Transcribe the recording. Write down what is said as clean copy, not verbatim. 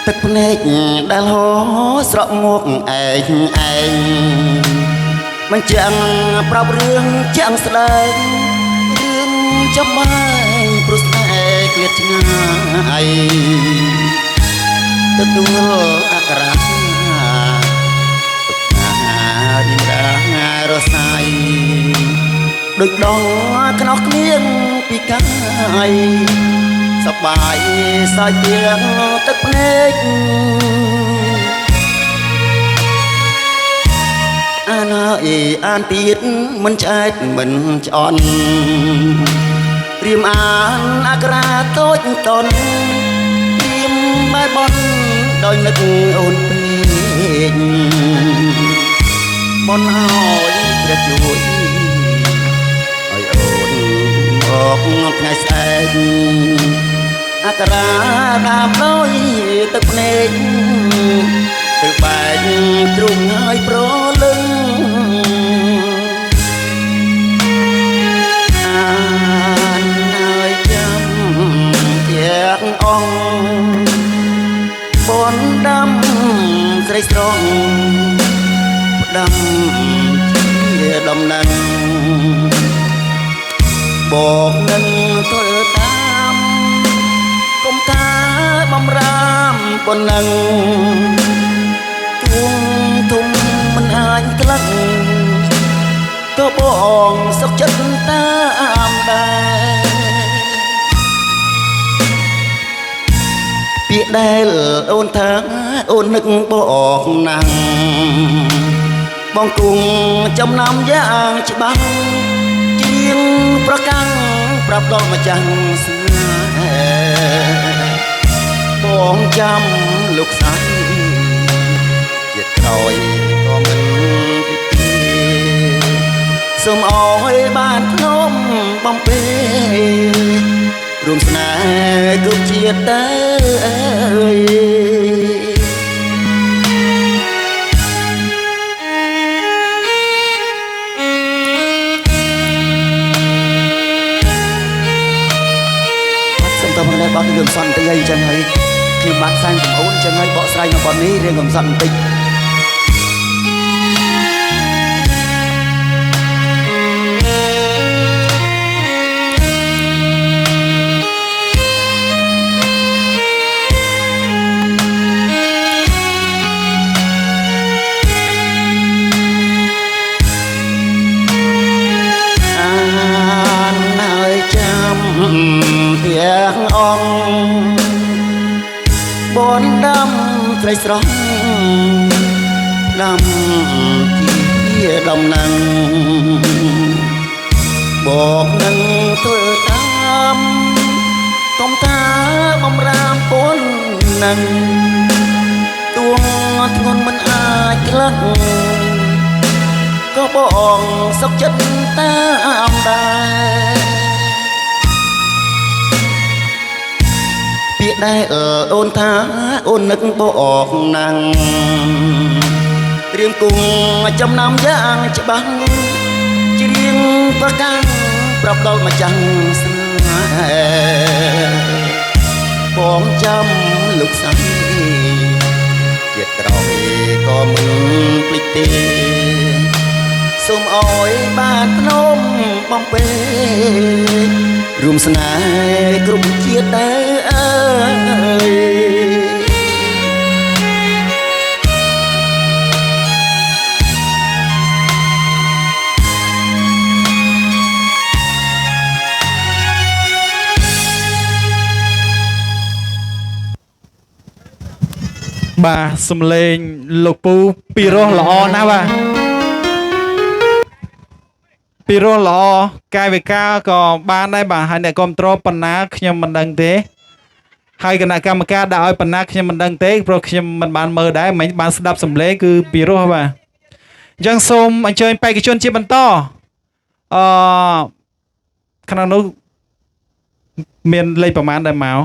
ទឹកភ្នែកដែលហូរស្រក់មកឯងមិនចាំងប្រាប់រឿងចាំងស្ដែងរឿងចំបែងព្រោះស្នេហ៍ឃ្លាតឆ្ងាយទទួលអក្សររីមរារសាយដូចដងខ្នោះគ្លៀងពីកាយសបាយសាច់ទៀងទឹកភ្នែកអានហើយអានទៀតមិនឆ្អែតមិនឆ្អន់រៀមអានអក្សរតូចតន់រៀមបែបនដោយនឹកអូនពេកបនឲ្យព្រះជួយឲ្យអូនមកថ្ងៃស្អែកអក្សរតាមដោយទឹកភ្នែកទៅបែកទ្រុងហើយប្រលឹងអានហើយចាំទាំងអង្គបនដាំស្រីស្រងផ្ដាំជាដំណឹងបោកនឹងធ្វើតាមកុំថាបំរាមប៉ុណ្ណឹងទួងធំមិនអាចក្លឹកក៏បងសុខចិត្តតាមដែរពាក្យដែលអូនថាអូននឹកបងណាស់បងគង់ចំណាំយ៉ាងច្បាស់ជាងប្រកាំងប្រាប់ដល់ម្ចាស់ស្នេហ៍បងចាំលោកស្រីជាតិក្រោយក៏មិនពិទីសូមអើយបានខ្ញុំបំពេរួមស្នេហ៍គ្រប់ជាតិទៅតើមកបោះរឿងសន្តិអីចឹងហើយខ្ញុំបានសែងកំអូនចឹងហើយបកស្រាយនៅបទនេះរឿងកំសត់បន្តិចទាំងអង្គបនដាំស្រីស្រស់ដាំជាដំណឹងបកនឹងធ្វើតាមកុំថាបំរាមពននឹងទួងធ្ងន់មិនអាចក្លឹកក៏បងសុខចិត្តតាមដែរពាក្យដែលអូនថាអូននឹកបងណាំងរៀងគង់ចំណាំយ៉ាងច្បាស់ច្រៀងប្រកាំងប្រាប់ដល់ម្ចាស់ស្នេហ៍បងចាំលោកស្រីជាតិក្រោយក៏មិនភ្លេចទេសូមអើយបានភ្នំបំពេរួមស្នេហ៍គ្រប់ជាតិដែរអើយបាទសំឡេងលោកពូពីរោះល្អណាស់បាទពីរោះល្អកាយវិការក៏បានដែរបាទហើយអ្នកគ្រប់គ្រងប៉ុណ្ណាខ្ញុំមិនដឹងទេហើយគណៈកម្មការដាក់ឲ្យប៉ុណ្ណាខ្ញុំមិនដឹងទេព្រោះខ្ញុំមិនបានមើលដែរមិនបានស្ដាប់សំឡេងគឺពីរោះបាទអញ្ចឹងសូមអញ្ជើញបេក្ខជនជាបន្តក្នុងនោះមានលេខប្រមាណដែរមក